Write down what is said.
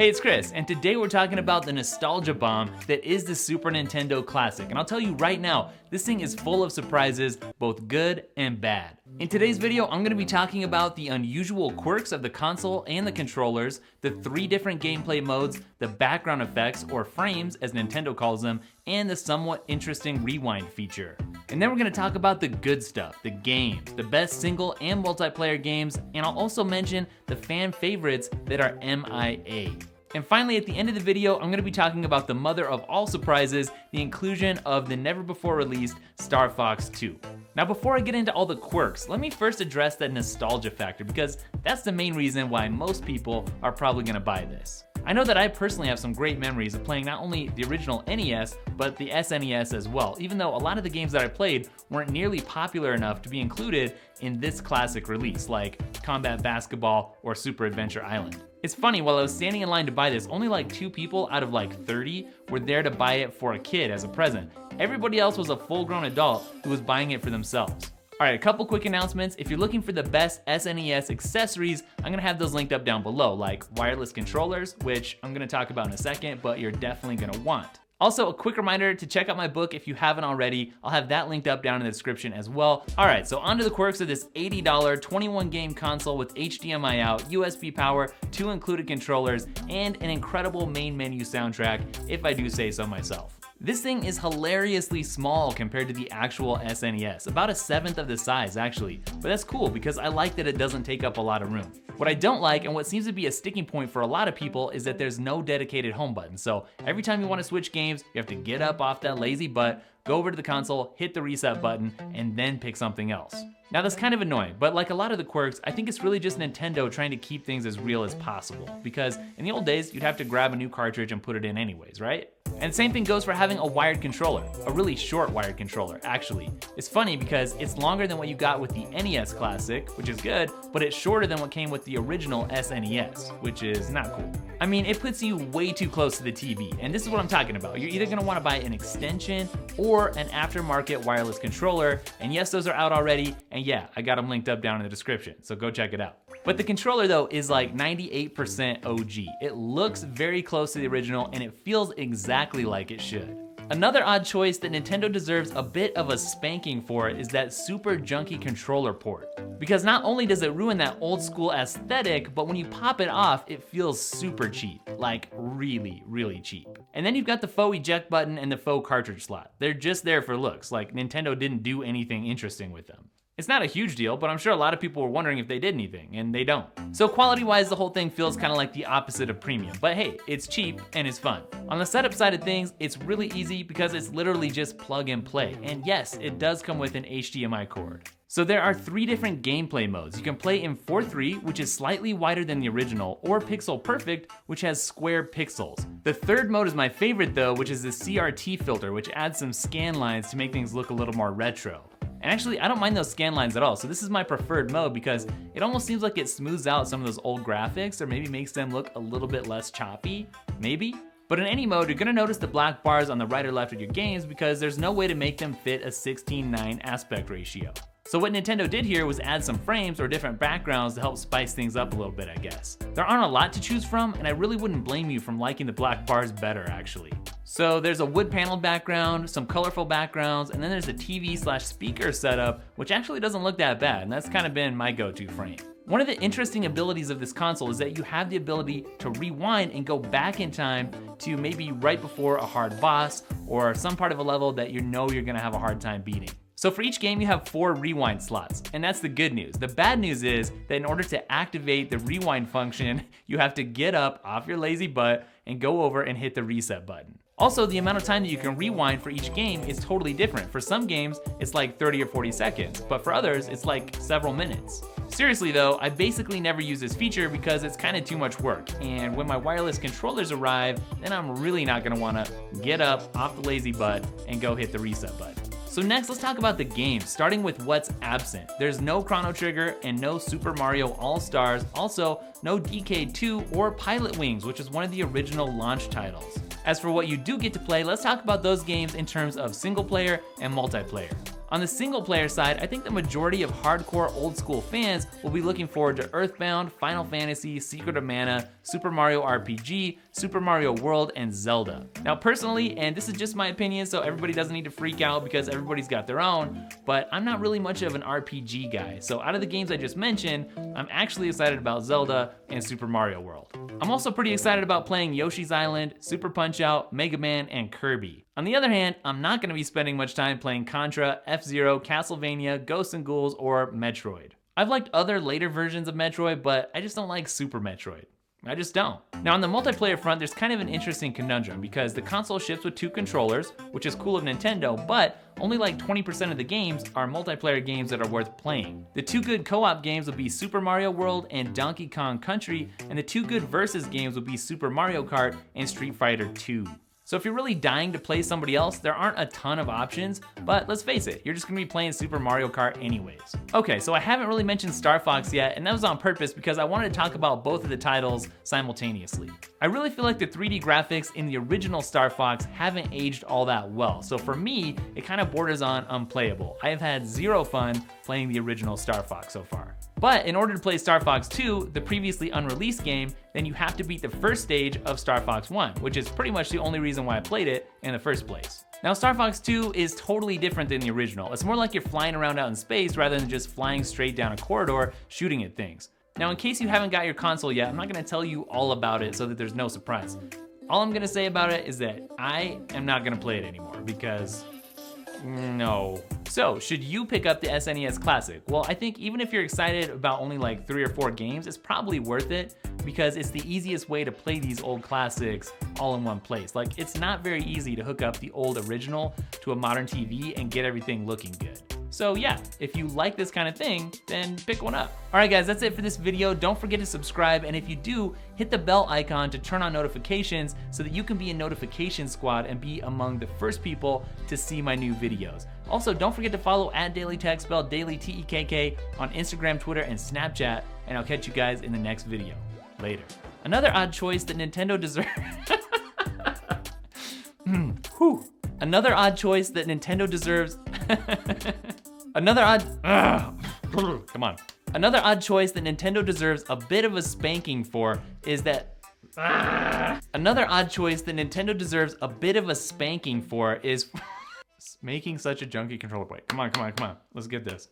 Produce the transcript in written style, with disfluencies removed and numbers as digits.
Hey, it's Chris, and today we're talking about the nostalgia bomb that is the Super Nintendo Classic. And I'll tell you right now, this thing is full of surprises, both good and bad. In today's video, I'm going to be talking about the unusual quirks of the console and the controllers, the 3 different gameplay modes, the background effects, or frames as Nintendo calls them, and the somewhat interesting rewind feature. And then we're going to talk about the good stuff, the games, the best single and multiplayer games, and I'll also mention the fan favorites that are MIA. And finally, at the end of the video, I'm going to be talking about the mother of all surprises, the inclusion of the never-before-released Star Fox 2. Now, before I get into all the quirks, let me first address that nostalgia factor, because that's the main reason why most people are probably going to buy this. I know that I personally have some great memories of playing not only the original NES, but the SNES as well, even though a lot of the games that I played weren't nearly popular enough to be included in this classic release, like Combat Basketball or Super Adventure Island. It's funny, while I was standing in line to buy this, only like 2 people out of like 30 were there to buy it for a kid as a present. Everybody else was a full-grown adult who was buying it for themselves. Alright, a couple quick announcements. If you're looking for the best SNES accessories, I'm gonna have those linked up down below, like wireless controllers, which I'm gonna talk about in a second, but you're definitely gonna want. Also, a quick reminder to check out my book if you haven't already. I'll have that linked up down in the description as well. Alright, so onto the quirks of this $80 21 game console with HDMI out, USB power, 2 included controllers, and an incredible main menu soundtrack, if I do say so myself. This thing is hilariously small compared to the actual SNES, about 1/7 of the size actually, but that's cool because I like that it doesn't take up a lot of room. What I don't like, and what seems to be a sticking point for a lot of people, is that there's no dedicated home button. So every time you want to switch games, you have to get up off that lazy butt, go over to the console, hit the reset button, and then pick something else. Now that's kind of annoying, but like a lot of the quirks, I think it's really just Nintendo trying to keep things as real as possible, because in the old days, you'd have to grab a new cartridge and put it in anyways, right? And same thing goes for having a wired controller, a really short wired controller, actually. It's funny because it's longer than what you got with the NES Classic, which is good, but it's shorter than what came with the original SNES, which is not cool. I mean, it puts you way too close to the TV, and this is what I'm talking about. You're either gonna wanna buy an extension or an aftermarket wireless controller, and yes, those are out already, and yeah, I got them linked up down in the description, so go check it out. But the controller though is like 98% OG. It looks very close to the original and it feels exactly like it should. Another odd choice that Nintendo deserves a bit of a spanking for is that super junky controller port. Because not only does it ruin that old school aesthetic, but when you pop it off, it feels super cheap. Like really, really cheap. And then you've got the faux eject button and the faux cartridge slot. They're just there for looks, like Nintendo didn't do anything interesting with them. It's not a huge deal, but I'm sure a lot of people were wondering if they did anything, and they don't. So quality-wise, the whole thing feels kind of like the opposite of premium, but hey, it's cheap and it's fun. On the setup side of things, it's really easy because it's literally just plug and play, and yes, it does come with an HDMI cord. So there are 3 different gameplay modes. You can play in 4:3, which is slightly wider than the original, or Pixel Perfect, which has square pixels. The 3rd mode is my favorite though, which is the CRT filter, which adds some scan lines to make things look a little more retro. And actually, I don't mind those scan lines at all, so this is my preferred mode because it almost seems like it smooths out some of those old graphics or maybe makes them look a little bit less choppy, maybe? But in any mode, you're gonna notice the black bars on the right or left of your games because there's no way to make them fit a 16:9 aspect ratio. So what Nintendo did here was add some frames or different backgrounds to help spice things up a little bit, I guess. There aren't a lot to choose from, and I really wouldn't blame you from liking the black bars better, actually. So there's a wood paneled background, some colorful backgrounds, and then there's a TV/speaker setup, which actually doesn't look that bad, and that's kind of been my go-to frame. One of the interesting abilities of this console is that you have the ability to rewind and go back in time to maybe right before a hard boss or some part of a level that you know you're gonna have a hard time beating. So for each game, you have 4 rewind slots, and that's the good news. The bad news is that in order to activate the rewind function, you have to get up off your lazy butt and go over and hit the reset button. Also, the amount of time that you can rewind for each game is totally different. For some games, it's like 30 or 40 seconds, but for others, it's like several minutes. Seriously though, I basically never use this feature because it's kind of too much work, and when my wireless controllers arrive, then I'm really not gonna wanna get up off the lazy butt and go hit the reset button. So next, let's talk about the games, starting with what's absent. There's no Chrono Trigger and no Super Mario All-Stars. Also, no DK2 or Pilot Wings, which is one of the original launch titles. As for what you do get to play, let's talk about those games in terms of single player and multiplayer. On the single player side, I think the majority of hardcore old school fans will be looking forward to Earthbound, Final Fantasy, Secret of Mana, Super Mario RPG, Super Mario World, and Zelda. Now personally, and this is just my opinion, so everybody doesn't need to freak out because everybody's got their own, but I'm not really much of an RPG guy. So out of the games I just mentioned, I'm actually excited about Zelda and Super Mario World. I'm also pretty excited about playing Yoshi's Island, Super Punch-Out, Mega Man, and Kirby. On the other hand, I'm not gonna be spending much time playing Contra, F-Zero, Castlevania, Ghosts and Ghouls, or Metroid. I've liked other later versions of Metroid, but I just don't like Super Metroid. I just don't. Now on the multiplayer front, there's kind of an interesting conundrum because the console ships with 2 controllers, which is cool of Nintendo, but only like 20% of the games are multiplayer games that are worth playing. The 2 good co-op games will be Super Mario World and Donkey Kong Country, and the 2 good versus games will be Super Mario Kart and Street Fighter 2. So if you're really dying to play somebody else, there aren't a ton of options, but let's face it, you're just gonna be playing Super Mario Kart anyways. Okay, so I haven't really mentioned Star Fox yet, and that was on purpose because I wanted to talk about both of the titles simultaneously. I really feel like the 3D graphics in the original Star Fox haven't aged all that well, so for me, it kind of borders on unplayable. I have had zero fun playing the original Star Fox so far. But in order to play Star Fox 2, the previously unreleased game, then you have to beat the first stage of Star Fox 1, which is pretty much the only reason why I played it in the first place. Now Star Fox 2 is totally different than the original. It's more like you're flying around out in space rather than just flying straight down a corridor shooting at things. Now in case you haven't got your console yet, I'm not gonna tell you all about it so that there's no surprise. All I'm gonna say about it is that I am not gonna play it anymore because no. So, should you pick up the SNES Classic? Well, I think even if you're excited about only like 3 or 4 games, it's probably worth it because it's the easiest way to play these old classics all in one place. Like, it's not very easy to hook up the old original to a modern TV and get everything looking good. So yeah, if you like this kind of thing, then pick one up. All right guys, that's it for this video. Don't forget to subscribe, and if you do, hit the bell icon to turn on notifications so that you can be in notification squad and be among the first people to see my new videos. Also, don't forget to follow @Dailytekk, spelled Dailytekk, on Instagram, Twitter, and Snapchat, and I'll catch you guys in the next video. Later. Another odd choice that Nintendo deserves. Another odd choice that Nintendo deserves. Another odd choice that Nintendo deserves a bit of a spanking for is that making such a junky controller. Wait, come on, let's get this.